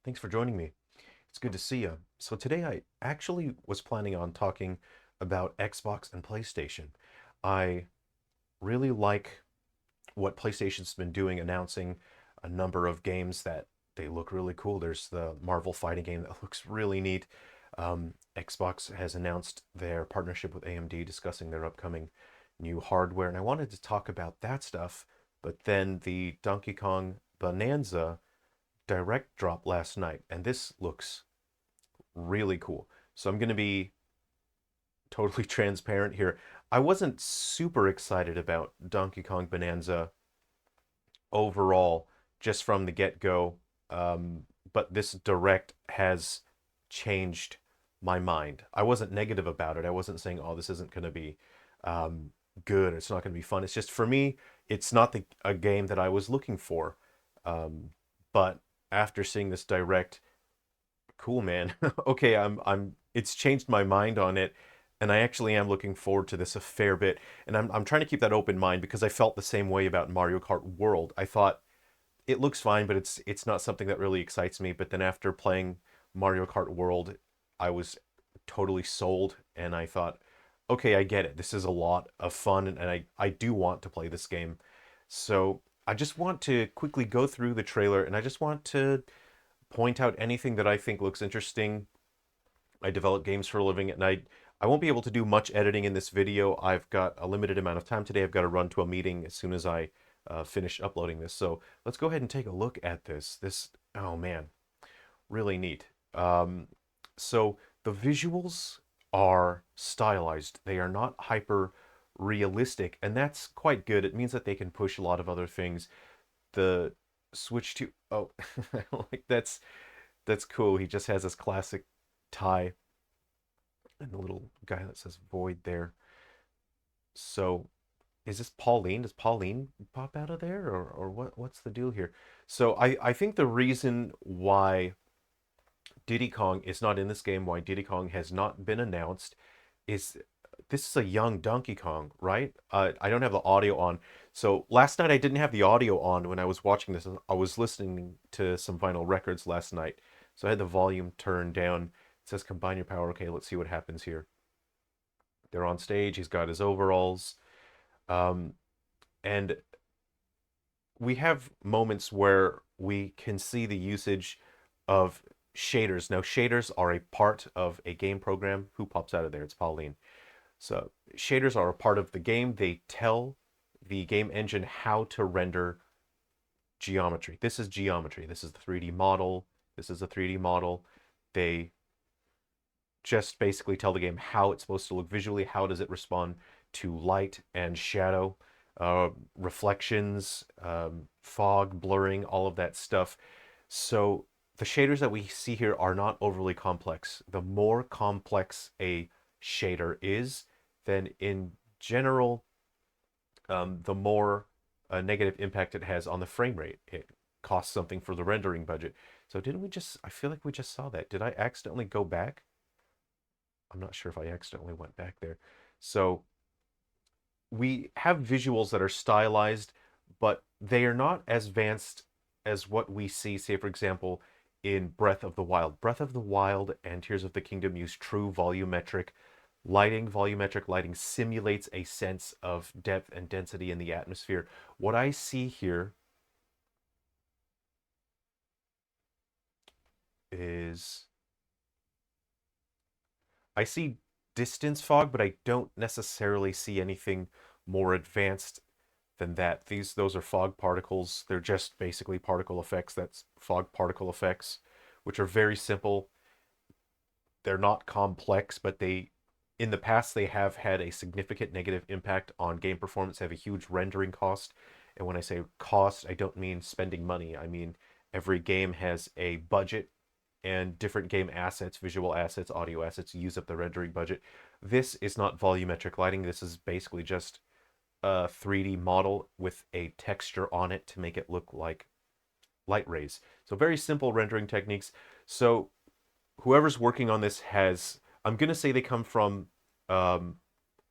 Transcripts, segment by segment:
Thanks for joining me. It's good to see you. So today I actually was planning on talking about Xbox and PlayStation. I really like what PlayStation's been doing, announcing a number of games that they look really cool. There's the Marvel fighting game that looks really neat. Xbox has announced their partnership with AMD, discussing their upcoming new hardware, and I wanted to talk about that stuff. But then the Donkey Kong Bananza direct drop last night, and this looks really cool. So I'm going to be totally transparent here. I wasn't super excited about Donkey Kong Bonanza overall, just from the get-go, but this direct has changed my mind. I wasn't negative about it. I wasn't saying, "Oh, this isn't going to be good. It's not going to be fun." It's just for me, it's not a game that I was looking for. But after seeing this direct, cool, man. Okay, it's changed my mind on it, and I actually am looking forward to this a fair bit. And I'm trying to keep that open mind because I felt the same way about Mario Kart World. I thought it looks fine, but it's not something that really excites me. But then after playing Mario Kart World, I was totally sold, and I thought, okay, I get it. This is a lot of fun, and I do want to play this game. So I just want to quickly go through the trailer, and I just want to point out anything that I think looks interesting. I develop games for a living, and I won't be able to do much editing in this video. I've got a limited amount of time today. I've got to run to a meeting as soon as I finish uploading this. So let's go ahead and take a look at this. Oh man, really neat. So the visuals are stylized. They are not hyper realistic, and that's quite good. It means that they can push a lot of other things. The switch to oh, like that's cool. He just has his classic tie and the little guy that says void there. So is this Pauline? Does Pauline pop out of there, or what's the deal here? So I think the reason why Diddy Kong is not in this game, why Diddy Kong has not been announced, is this is a young Donkey Kong, right? I don't have the audio on. So last night I didn't have the audio on when I was watching this. I was listening to some vinyl records last night. So I had the volume turned down. It says combine your power. Okay, let's see what happens here. They're on stage. He's got his overalls. Um, and we have moments where we can see the usage of shaders. Now, shaders are a part of a game program. Who pops out of there? It's Pauline. So shaders are a part of the game. They tell the game engine how to render geometry. This is geometry. This is the 3D model. This is a 3D model. They just basically tell the game how it's supposed to look visually. How does it respond to light and shadow, reflections, fog, blurring, all of that stuff. So the shaders that we see here are not overly complex. The more complex a shader is, then in general, the more negative impact it has on the frame rate. It costs something for the rendering budget. So didn't we just, I feel like we just saw that. Did I accidentally go back? I'm not sure if I accidentally went back there. So we have visuals that are stylized, but they are not as advanced as what we see, say, for example, in Breath of the Wild. Breath of the Wild and Tears of the Kingdom use true volumetric lighting. Volumetric lighting simulates a sense of depth and density in the atmosphere. What I see here is I see distance fog, but I don't necessarily see anything more advanced than that. Those are fog particles. They're just basically particle effects. That's fog particle effects, which are very simple. They're not complex, but they in the past they have had a significant negative impact on game performance, have a huge rendering cost. And when I say cost, I don't mean spending money. I mean every game has a budget and different game assets, visual assets, audio assets use up the rendering budget. This is not volumetric lighting. This is basically just a 3D model with a texture on it to make it look like light rays. So very simple rendering techniques. So whoever's working on this has, I'm going to say they come from um,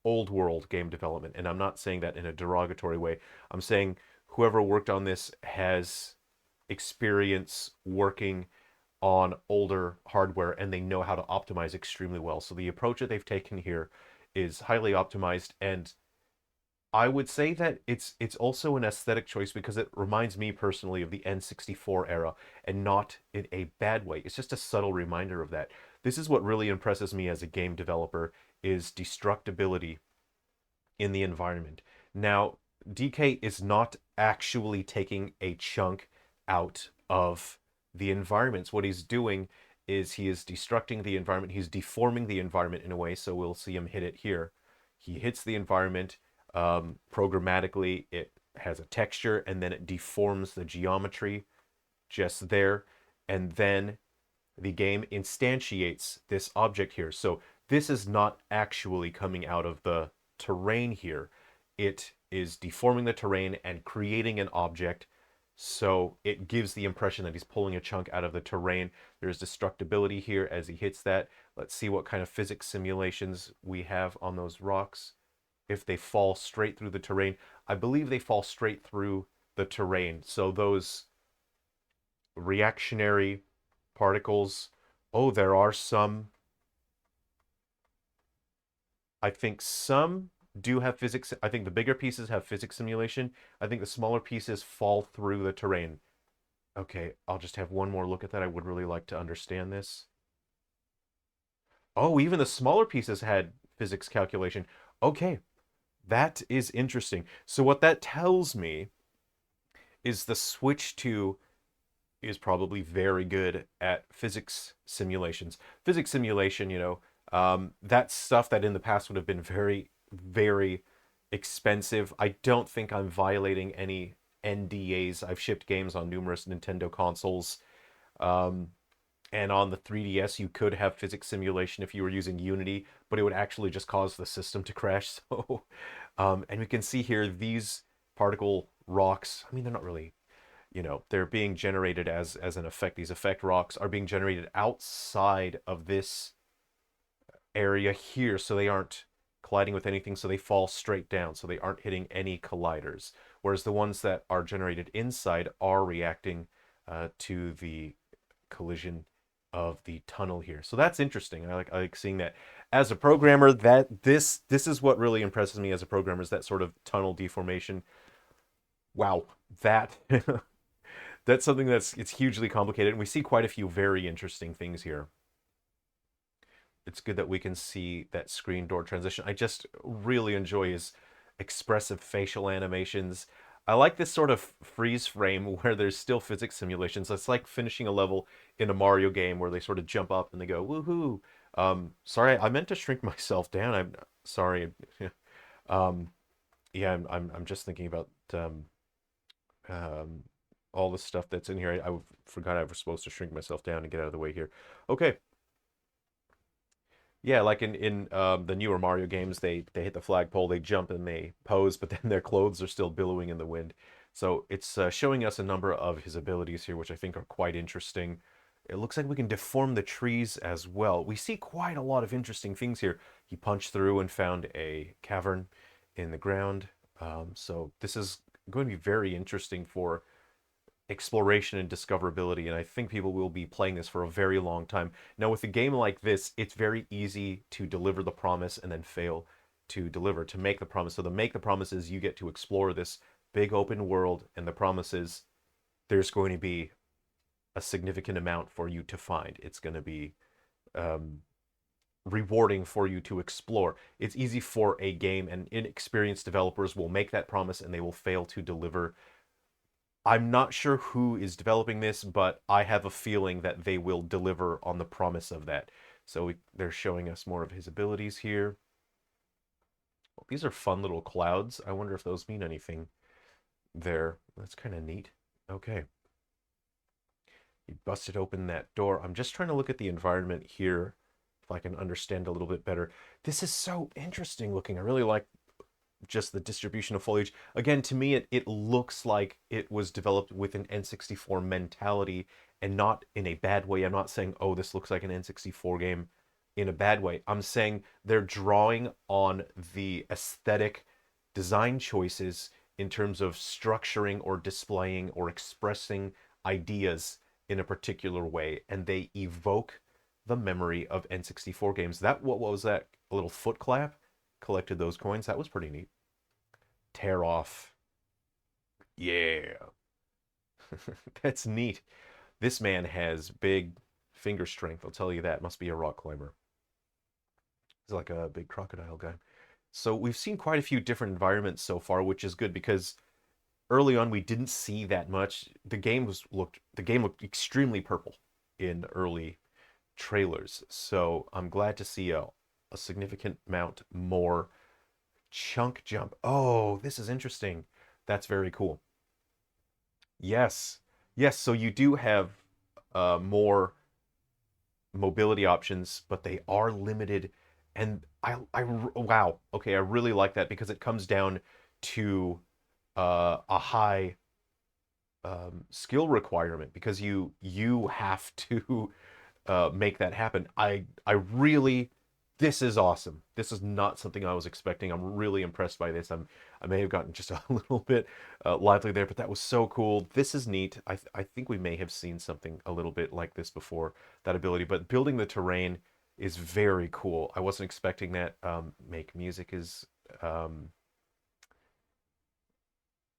old world game development. And I'm not saying that in a derogatory way. I'm saying whoever worked on this has experience working on older hardware, and they know how to optimize extremely well. So the approach that they've taken here is highly optimized, and I would say that it's also an aesthetic choice because it reminds me personally of the N64 era, and not in a bad way. It's just a subtle reminder of that. This is what really impresses me as a game developer, is destructibility in the environment. Now, DK is not actually taking a chunk out of the environments. What he's doing is he is destructing the environment. He's deforming the environment in a way. So we'll see him hit it here. He hits the environment programmatically. It has a texture, and then it deforms the geometry just there. And then the game instantiates this object here. So this is not actually coming out of the terrain here. It is deforming the terrain and creating an object. So it gives the impression that he's pulling a chunk out of the terrain. There's destructibility here as he hits that. Let's see what kind of physics simulations we have on those rocks. If they fall straight through the terrain, I believe they fall straight through the terrain. So those reactionary particles, oh, there are some, I think some do have physics. I think the bigger pieces have physics simulation. I think the smaller pieces fall through the terrain. Okay, I'll just have one more look at that. I would really like to understand this. Oh, even the smaller pieces had physics calculation. Okay, that is interesting. So what that tells me is the Switch 2 is probably very good at physics simulations. Physics simulation, that's stuff that in the past would have been very, very expensive. I don't think I'm violating any NDAs. I've shipped games on numerous Nintendo consoles. Um, and on the 3DS, you could have physics simulation if you were using Unity, but it would actually just cause the system to crash. So, and we can see here these particle rocks. I mean, they're not really, they're being generated as an effect. These effect rocks are being generated outside of this area here, so they aren't colliding with anything, so they fall straight down, so they aren't hitting any colliders. Whereas the ones that are generated inside are reacting to the collision of the tunnel here. So that's interesting. I like seeing that. As a programmer, that this is what really impresses me as a programmer, is that sort of tunnel deformation. Wow, that that's something it's hugely complicated, and we see quite a few very interesting things here. It's good that we can see that screen door transition. I just really enjoy his expressive facial animations. I like this sort of freeze frame where there's still physics simulations. It's like finishing a level in a Mario game where they sort of jump up and they go, woohoo. Sorry, I meant to shrink myself down. I'm sorry. um, yeah, I'm just thinking about um, all the stuff that's in here. I forgot I was supposed to shrink myself down and get out of the way here. Okay. Yeah, like in the newer Mario games, they hit the flagpole, they jump and they pose, but then their clothes are still billowing in the wind. So it's showing us a number of his abilities here, which I think are quite interesting. It looks like we can deform the trees as well. We see quite a lot of interesting things here. He punched through and found a cavern in the ground. So this is going to be very interesting for exploration and discoverability, and I think people will be playing this for a very long time. Now, with a game like this, it's very easy to deliver the promise and then fail to deliver, to make the promise. So the make the promise is you get to explore this big open world, and the promise is there's going to be a significant amount for you to find. It's going to be um, rewarding for you to explore. It's easy for a game, and inexperienced developers will make that promise and they will fail to deliver. I'm not sure who is developing this, but I have a feeling that they will deliver on the promise of that. So they're showing us more of his abilities here. Well, these are fun little clouds. I wonder if those mean anything there. That's kind of neat. Okay. He busted open that door. I'm just trying to look at the environment here, if I can understand a little bit better. This is so interesting looking. I really like just the distribution of foliage. Again, to me, it looks like it was developed with an N64 mentality, and not in a bad way. I'm not saying, oh, this looks like an N64 game in a bad way. I'm saying they're drawing on the aesthetic design choices in terms of structuring or displaying or expressing ideas in a particular way, and they evoke the memory of N64 games. What was that? A little foot clap? Collected those coins. That was pretty neat. Tear off. Yeah. That's neat. This man has big finger strength, I'll tell you that. Must be a rock climber. He's like a big crocodile guy. So we've seen quite a few different environments so far, which is good because early on we didn't see that much. The game looked extremely purple in early trailers. So I'm glad to see a significant amount more chunk jump. Oh, this is interesting. That's very cool. Yes. Yes, so you do have more mobility options, but they are limited. And wow, okay, I really like that because it comes down to a high skill requirement because you have to make that happen. I really, this is awesome. This is not something I was expecting. I'm really impressed by this. I may have gotten just a little bit lively there, but that was so cool. This is neat. I think we may have seen something a little bit like this before, that ability. But building the terrain is very cool. I wasn't expecting that. Make music is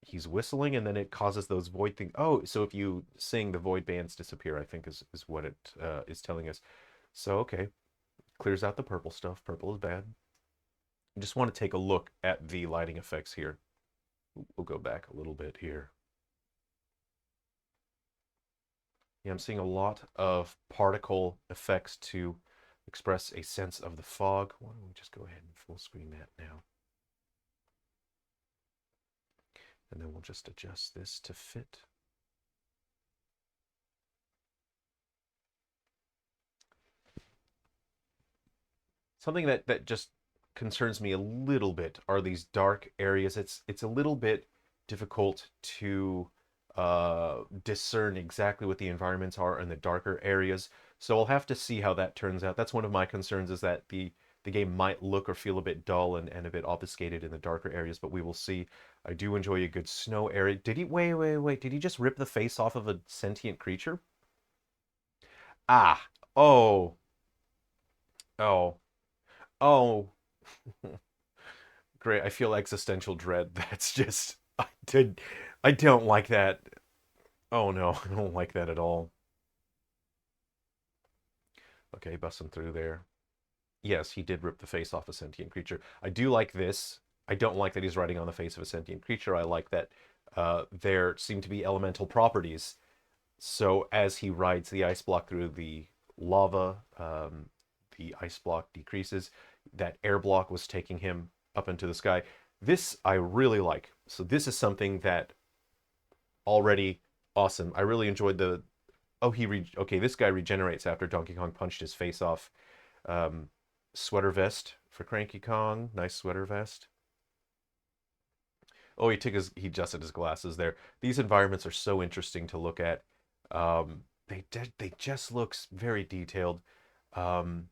he's whistling and then it causes those void things. Oh, so if you sing, the void bands disappear, I think is what it is telling us. So, okay, clears out the purple stuff. Purple is bad. I just want to take a look at the lighting effects here. We'll go back a little bit here. Yeah, I'm seeing a lot of particle effects to express a sense of the fog. Why don't we just go ahead and full screen that now? And then we'll just adjust this to fit. Something that just concerns me a little bit are these dark areas. It's a little bit difficult to discern exactly what the environments are in the darker areas. So I'll have to see how that turns out. That's one of my concerns is that the game might look or feel a bit dull and a bit obfuscated in the darker areas, but we will see. I do enjoy a good snow area. Did he, wait, did he just rip the face off of a sentient creature? Ah, oh, oh, oh. Great. I feel existential dread. That's just I don't like that. Oh no, I don't like that at all. Okay, bust him through there. Yes, he did rip the face off a sentient creature. I do like this. I don't like that he's riding on the face of a sentient creature. I like that there seem to be elemental properties. So as he rides the ice block through the lava, the ice block decreases. That air block was taking him up into the sky. This I really like. So this is something that already awesome. I really enjoyed the. Oh, okay. This guy regenerates after Donkey Kong punched his face off. Um, Sweater vest for Cranky Kong. Nice sweater vest. Oh, he adjusted his glasses there. These environments are so interesting to look at. They just looks very detailed. Um,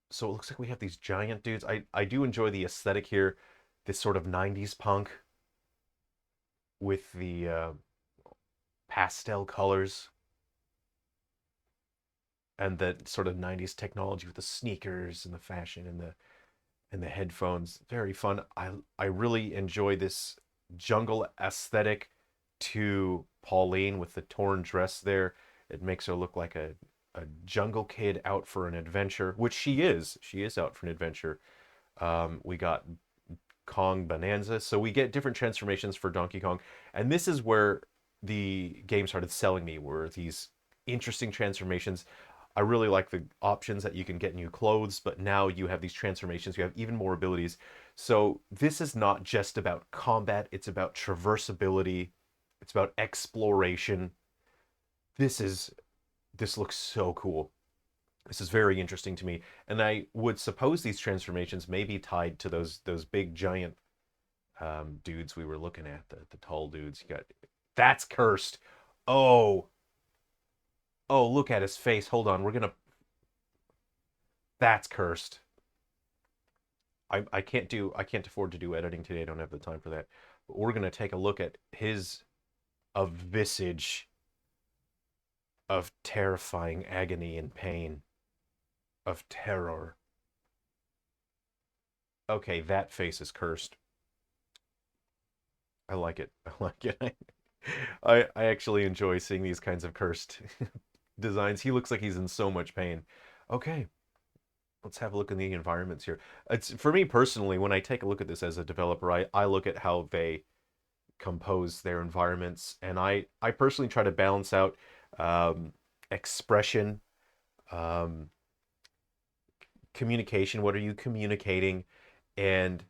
so it looks like we have these giant dudes. I do enjoy the aesthetic here, this sort of 90s punk with the pastel colors and the sort of 90s technology with the sneakers and the fashion and the headphones. Very fun. I really enjoy this jungle aesthetic to Pauline with the torn dress there. It makes her look like a jungle kid out for an adventure, which she is. She is out for an adventure. We got Kong Bananza. So we get different transformations for Donkey Kong. And this is where the game started selling me, were these interesting transformations. I really like the options that you can get new clothes, but now you have these transformations. You have even more abilities. So this is not just about combat, it's about traversability, it's about exploration. This is this looks so cool. This is very interesting to me, and I would suppose these transformations may be tied to those big giant dudes we were looking at, the tall dudes. You got that's cursed. Oh, oh, look at his face. Hold on, we're gonna. That's cursed. I can't afford to do editing today. I don't have the time for that. But we're gonna take a look at his a visage. of terrifying agony and pain, of terror. Okay, that face is cursed. I like it. I like it. I actually enjoy seeing these kinds of cursed designs. He looks like he's in so much pain. Okay, let's have a look in the environments here. It's for me personally, when I take a look at this as a developer, I look at how they compose their environments, and I personally try to balance out expression, um, communication. What are you communicating? And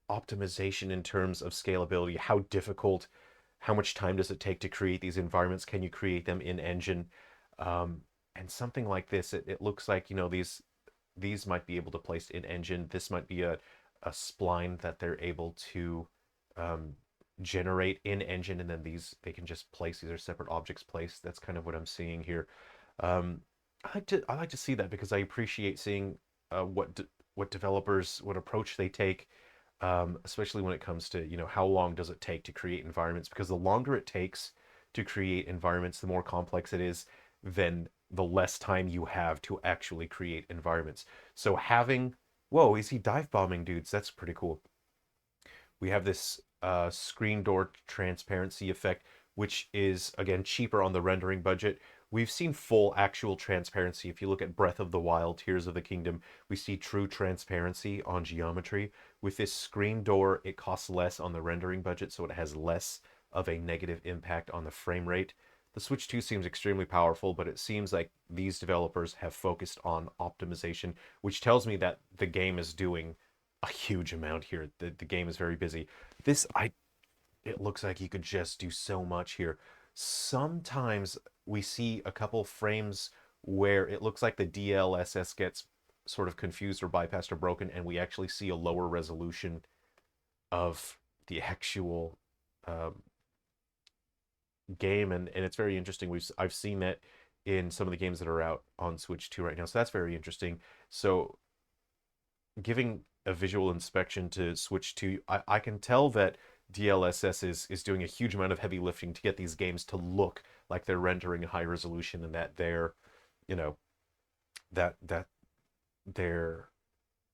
optimization in terms of scalability. How difficult, how much time does it take to create these environments? Can you create them in engine? And something like this, it looks like, these might be able to place in engine. This might be a spline that they're able to um, generate in engine, and then these they can just place. These are separate objects placed. That's kind of what I'm seeing here. Um, I like to see that because I appreciate seeing what developers, what approach they take, especially when it comes to, how long does it take to create environments? Because the longer it takes to create environments, the more complex it is, then the less time you have to actually create environments. So having, whoa, is he dive bombing dudes? That's pretty cool. We have this screen door transparency effect, which is, again, cheaper on the rendering budget. We've seen full actual transparency. If you look at Breath of the Wild, Tears of the Kingdom, we see true transparency on geometry. With this screen door, it costs less on the rendering budget, so it has less of a negative impact on the frame rate. The Switch 2 seems extremely powerful, but it seems like these developers have focused on optimization, which tells me that the game is doing a huge amount here. The game is very busy. This I It looks like you could just do so much here. Sometimes we see a couple frames where it looks like the DLSS gets sort of confused or bypassed or broken, and we actually see a lower resolution of the actual um, game, and it's very interesting. I've seen that in some of the games that are out on Switch 2 right now, so that's very interesting. So giving a visual inspection to Switch 2, I can tell that DLSS is doing a huge amount of heavy lifting to get these games to look like they're rendering high resolution, and that you know, that they're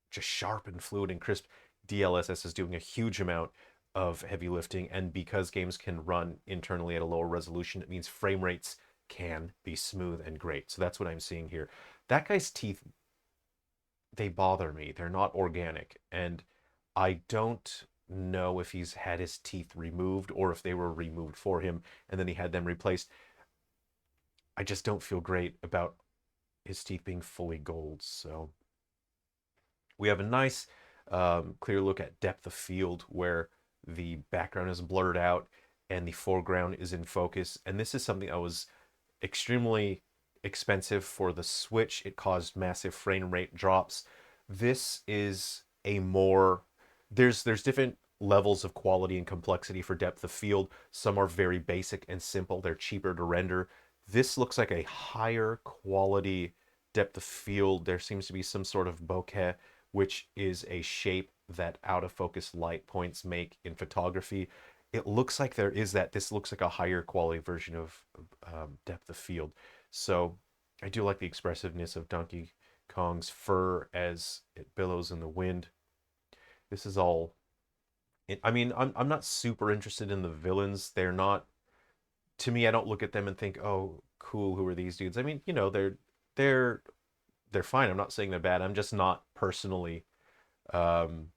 just sharp and fluid and crisp. DLSS is doing a huge amount of heavy lifting, and because games can run internally at a lower resolution, it means frame rates can be smooth and great. So that's what I'm seeing here. That guy's teeth, they bother me. They're not organic. And I don't know if he's had his teeth removed or if they were removed for him and then he had them replaced. I just don't feel great about his teeth being fully gold. So we have a nice clear look at depth of field where the background is blurred out and the foreground is in focus. And this is something that was extremely expensive for the Switch. It caused massive frame rate drops. This is a more there's different levels of quality and complexity for depth of field. Some are very basic and simple. They're cheaper to render. This looks like a higher quality depth of field. There seems to be some sort of bokeh, which is a shape that out of focus light points make in photography. It looks like there is that. This looks like a higher quality version of depth of field. So I do like the expressiveness of Donkey Kong's fur as it billows in the wind. This is all. I mean, I'm not super interested in the villains. They're not, to me. I don't look at them and think, oh, cool. Who are these dudes? I mean, they're they're fine. I'm not saying they're bad. I'm just not personally um,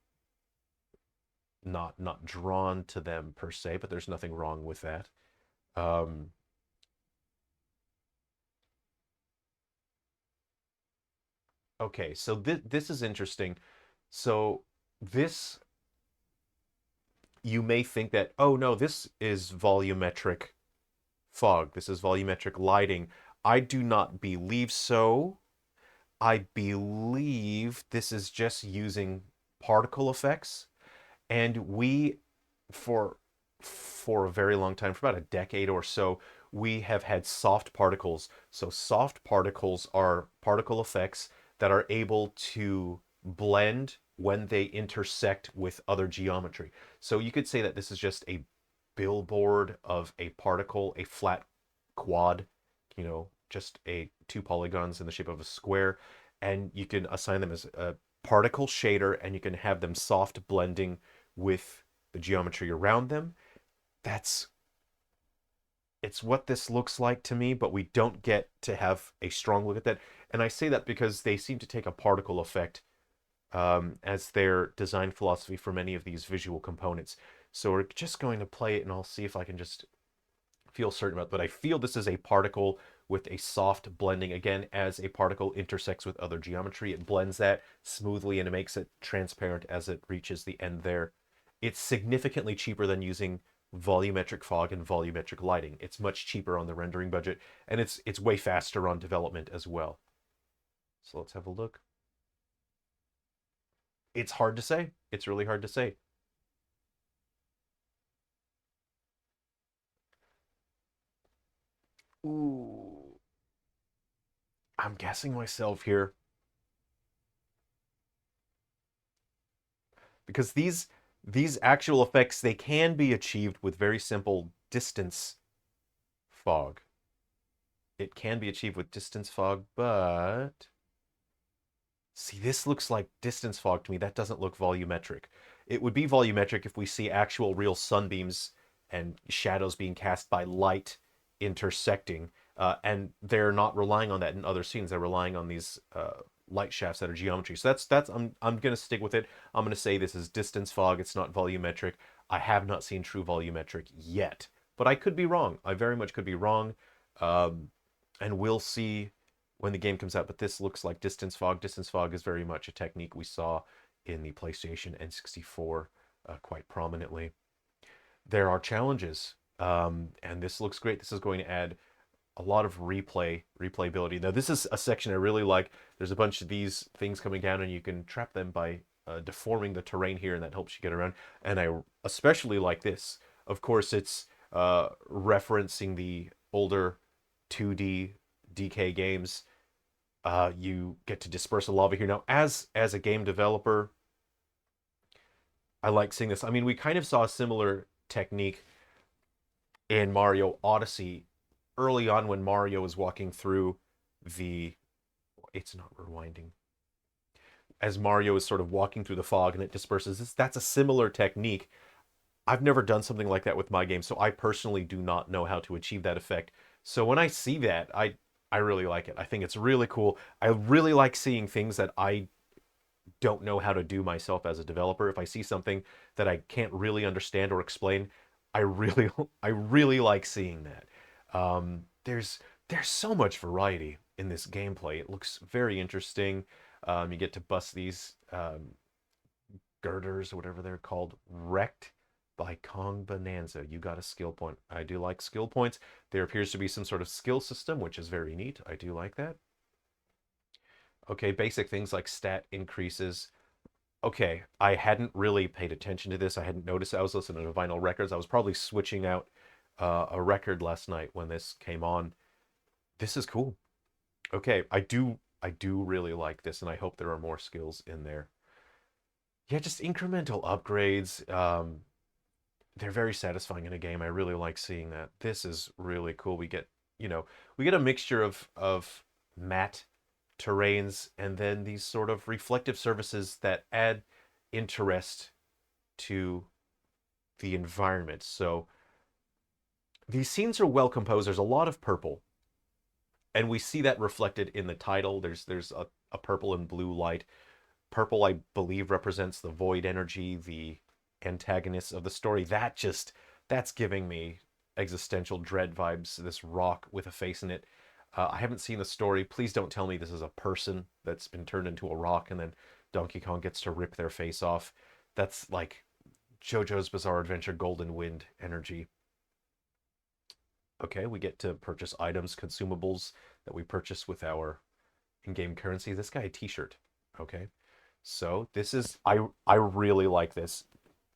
not drawn to them per se. But there's nothing wrong with that. Um, okay, so this is interesting. So this, you may think that, oh no, this is volumetric fog. This is volumetric lighting. I do not believe so. I believe this is just using particle effects. And we, for for a very long time, for about a decade or so, we have had soft particles. So soft particles are particle effects that are able to blend when they intersect with other geometry. So you could say that this is just a billboard of a particle, a flat quad just two polygons in the shape of a square, and you can assign them as a particle shader, and you can have them soft blending with the geometry around them. That's it's what this looks like to me, but we don't get to have a strong look at that. And I say that because they seem to take a particle effect as their design philosophy for many of these visual components. So we're just going to play it, and I'll see if I can just feel certain about it. But I feel this is a particle with a soft blending. Again, as a particle intersects with other geometry, it blends that smoothly and it makes it transparent as it reaches the end there. It's significantly cheaper than using volumetric fog and volumetric lighting. It's much cheaper on the rendering budget, and it's way faster on development as well. So let's have a look. It's hard to say. It's really hard to say. Ooh, I'm guessing myself here because these actual effects, they can be achieved with very simple distance fog. It can be achieved with distance fog, but see, this looks like distance fog to me. That doesn't look volumetric. It would be volumetric if we see actual real sunbeams and shadows being cast by light intersecting. And they're not relying on that in other scenes. They're relying on these light shafts that are geometry. So that's I'm gonna stick with it. I'm gonna say this is distance fog. It's not volumetric. I have not seen true volumetric yet, but I could be wrong. I very much could be wrong. Um, and we'll see when the game comes out. But this looks like distance fog. Distance fog is very much a technique we saw in the PlayStation N64 quite prominently. There are challenges, and this looks great. This is going to add a lot of replayability. Now, this is a section I really like. There's a bunch of these things coming down, and you can trap them by deforming the terrain here, and that helps you get around. And I especially like this. Of course, it's referencing the older 2D DK games. You get to disperse the lava here. Now, as a game developer, I like seeing this. I mean, we kind of saw a similar technique in Mario Odyssey early on when Mario was walking through the. It's not rewinding. As Mario is sort of walking through the fog and it disperses, that's a similar technique. I've never done something like that with my game, so I personally do not know how to achieve that effect. So when I see that, I really like it. I think it's really cool. I really like seeing things that I don't know how to do myself as a developer. If I see something that I can't really understand or explain, I really I really like seeing that. There's so much variety in this gameplay. It looks very interesting. You get to bust these girders or whatever they're called, wrecked by Kong Bananza. You got a skill point. I do like skill points. There appears to be some sort of skill system, which is very neat. I do like that. Okay, basic things like stat increases. Okay, I hadn't really paid attention to this. I hadn't noticed. I was listening to vinyl records. I was probably switching out a record last night when this came on. This is cool. Okay, I do really like this, and I hope there are more skills in there. Yeah, just incremental upgrades. They're very satisfying in a game. I really like seeing that. This is really cool. We get a mixture of matte terrains and then these sort of reflective surfaces that add interest to the environment. So these scenes are well composed. There's a lot of purple, and we see that reflected in the title. There's a purple and blue light. Purple, I believe, represents the void energy, the antagonists of the story. That's giving me existential dread vibes. This rock with a face in it. I haven't seen the story. Please don't tell me this is a person that's been turned into a rock and then Donkey Kong gets to rip their face off. That's like JoJo's Bizarre Adventure Golden Wind energy. Okay, we get to purchase items, consumables that we purchase with our in-game currency. This guy a t-shirt. Okay. So this is I really like this.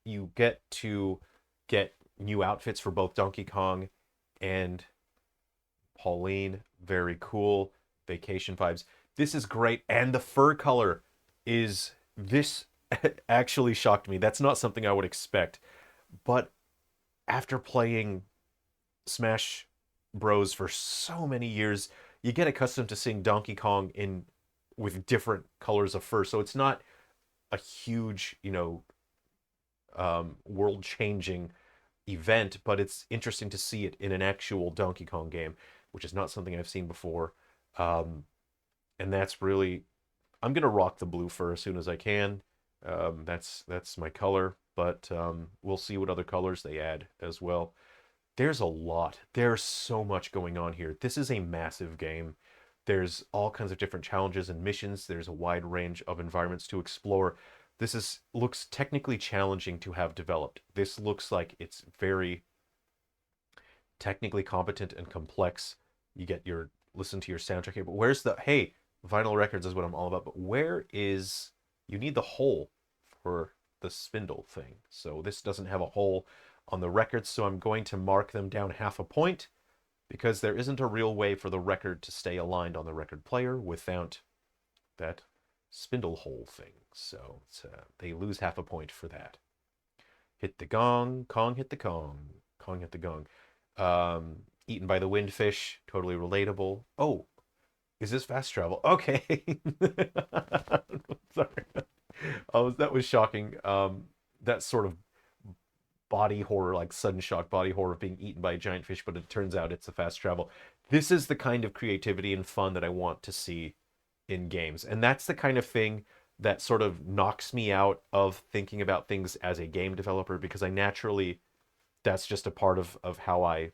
You get to get new outfits for both Donkey Kong and Pauline. Very cool. Vacation vibes. This is great. And the fur color is this actually shocked me. That's not something I would expect. But after playing Smash Bros for so many years, you get accustomed to seeing Donkey Kong in with different colors of fur. So it's not a huge, world-changing event, but it's interesting to see it in an actual Donkey Kong game, which is not something I've seen before. Um, and that's really, I'm gonna rock the blue fur as soon as I can. That's my color, but we'll see what other colors they add as well. There's a lot. There's so much going on here. This is a massive game. There's all kinds of different challenges and missions. There's a wide range of environments to explore. This is looks technically challenging to have developed. This looks like it's very technically competent and complex. You get your listen to your soundtrack here, but where's the hey, vinyl records is what I'm all about, but where is you need the hole for the spindle thing. So this doesn't have a hole on the records, so I'm going to mark them down half a point because there isn't a real way for the record to stay aligned on the record player without that spindle hole thing. So they lose half a point for that. Hit the gong, Kong hit the Kong, Kong hit the gong. Eaten by the windfish, totally relatable. Oh, is this fast travel? Okay. Sorry. Oh, that was shocking. That sort of body horror, like sudden shock body horror of being eaten by a giant fish, but it turns out it's a fast travel. This is the kind of creativity and fun that I want to see in games. And that's the kind of thing that sort of knocks me out of thinking about things as a game developer because I naturally that's just a part of how I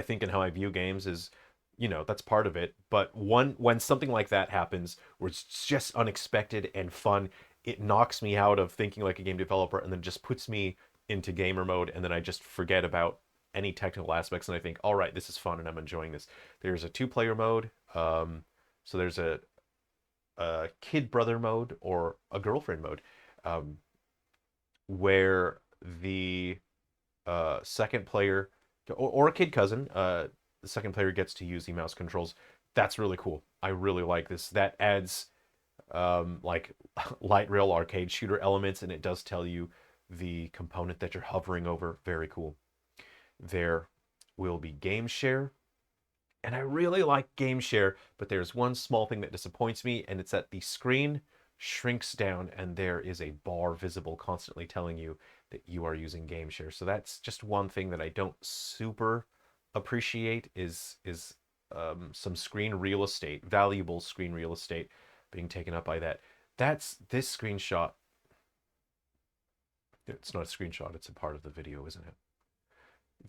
think and how I view games is that's part of it. But when something like that happens where it's just unexpected and fun, it knocks me out of thinking like a game developer and then just puts me into gamer mode, and then I just forget about any technical aspects and I think, all right, this is fun and I'm enjoying this. There's a two-player mode. So there's a kid brother mode or a girlfriend mode, um, where the second player or a kid cousin, the second player gets to use the mouse controls. That's really cool. I really like this. That adds like light rail arcade shooter elements, and it does tell you the component that you're hovering over. Very cool. There will be game share, and I really like game share, but there's one small thing that disappoints me, and it's that the screen shrinks down and there is a bar visible constantly telling you that you are using game share. So that's just one thing that I don't super appreciate is some screen real estate, valuable screen real estate being taken up by that. That's this screenshot. It's not a screenshot, it's a part of the video, isn't it?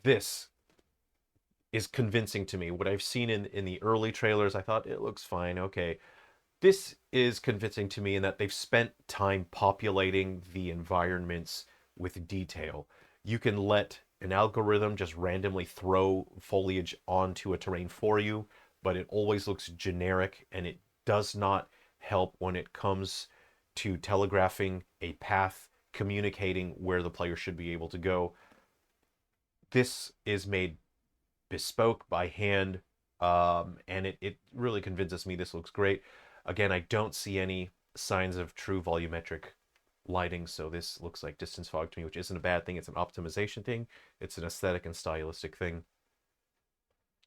This is convincing to me. What I've seen in the early trailers, I thought it looks fine. Okay. This is convincing to me in that they've spent time populating the environments with detail. You can let an algorithm just randomly throw foliage onto a terrain for you, but it always looks generic and it does not help when it comes to telegraphing a path, communicating where the player should be able to go. This is made bespoke by hand, and it really convinces me this looks great. Again, I don't see any signs of true volumetric lighting, so this looks like distance fog to me, which isn't a bad thing. It's an optimization thing. It's an aesthetic and stylistic thing.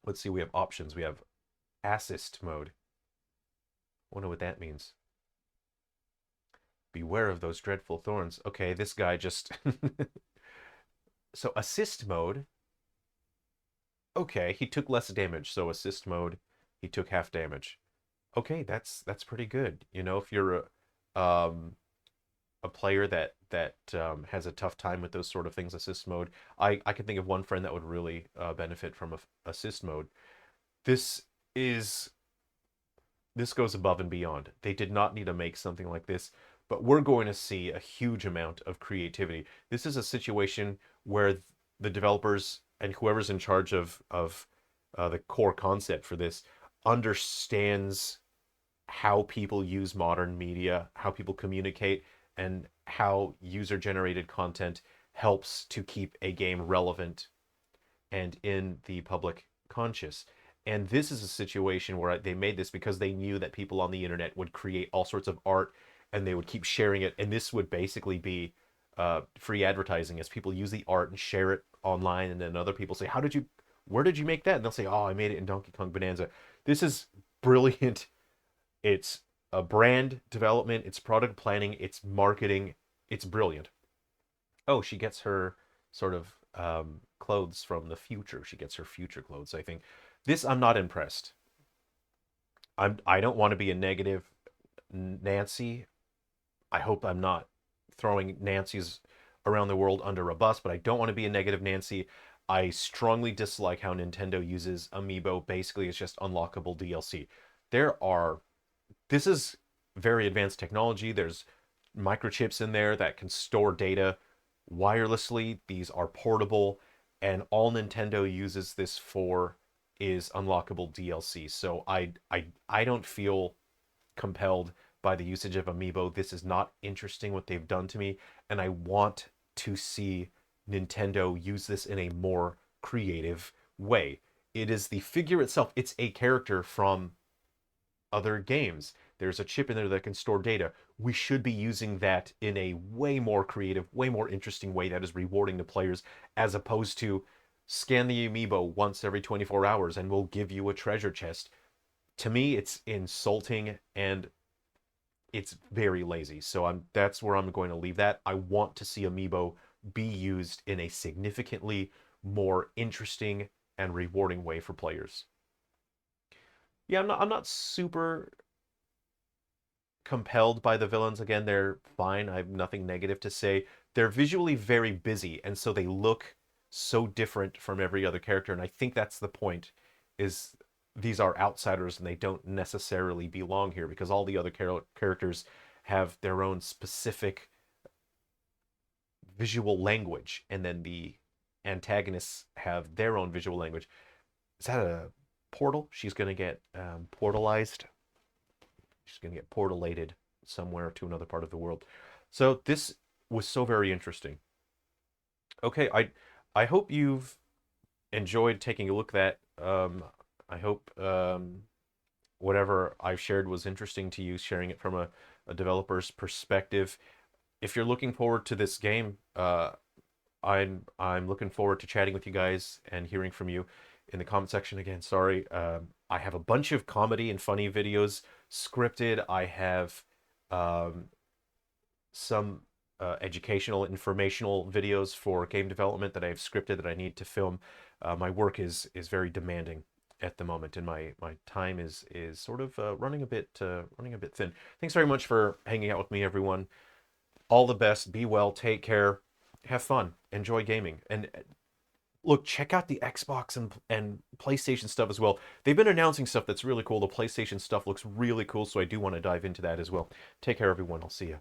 Let's see, we have options. We have assist mode. I wonder what that means. Beware of those dreadful thorns. Okay, this guy just... So assist mode. Okay, he took less damage, so assist mode, he took half damage. Okay, that's pretty good. If you're a player that has a tough time with those sort of things, assist mode. I can think of one friend that would really benefit from assist mode. This is this goes above and beyond. They did not need to make something like this, but we're going to see a huge amount of creativity. This is a situation where the developers and whoever's in charge of the core concept for this understands how people use modern media, how people communicate, and how user-generated content helps to keep a game relevant and in the public conscious. And this is a situation where they made this because they knew that people on the internet would create all sorts of art and they would keep sharing it. And this would basically be free advertising as people use the art and share it online. And then other people say, how did you, where did you make that? And they'll say, oh, I made it in Donkey Kong Bananza. This is brilliant. It's a brand development, it's product planning, it's marketing. It's brilliant. Oh, she gets her sort of clothes from the future. She gets her future clothes, I think. This, I'm not impressed. I don't want to be a negative Nancy. I hope I'm not throwing Nancy's around the world under a bus, but I don't want to be a negative Nancy. I strongly dislike how Nintendo uses Amiibo. Basically, it's just unlockable DLC. There are, this is very advanced technology. There's microchips in there that can store data wirelessly. These are portable, and all Nintendo uses this for is unlockable DLC. So I don't feel compelled by the usage of Amiibo. This is not interesting what they've done to me, and I want to see Nintendo use this in a more creative way. It is the figure itself. It's a character from other games. There's a chip in there that can store data. We should be using that in a way more creative, way more interesting way that is rewarding the players, as opposed to scan the Amiibo once every 24 hours and we'll give you a treasure chest. To me, it's insulting and it's very lazy. So that's where I'm going to leave that. I want to see Amiibo be used in a significantly more interesting and rewarding way for players. Yeah, I'm not super compelled by the villains. Again, they're fine. I have nothing negative to say. They're visually very busy, and so they look so different from every other character. And I think that's the point, is these are outsiders and they don't necessarily belong here because all the other characters have their own specific visual language, and then the antagonists have their own visual language. Is that a portal? She's going to get portalized. She's going to get portalated somewhere to another part of the world. So this was so very interesting. Okay, I hope you've enjoyed taking a look at that. I hope whatever I've shared was interesting to you, sharing it from a developer's perspective. If you're looking forward to this game, I'm looking forward to chatting with you guys and hearing from you in the comment section. Again, sorry. I have a bunch of comedy and funny videos scripted. I have some educational, informational videos for game development that I have scripted that I need to film. My work is very demanding at the moment, and my time is sort of running a bit thin. Thanks very much for hanging out with me, everyone. All the best. Be well. Take care. Have fun. Enjoy gaming. And look, check out the Xbox and PlayStation stuff as well. They've been announcing stuff that's really cool. The PlayStation stuff looks really cool, so I do want to dive into that as well. Take care, everyone. I'll see you.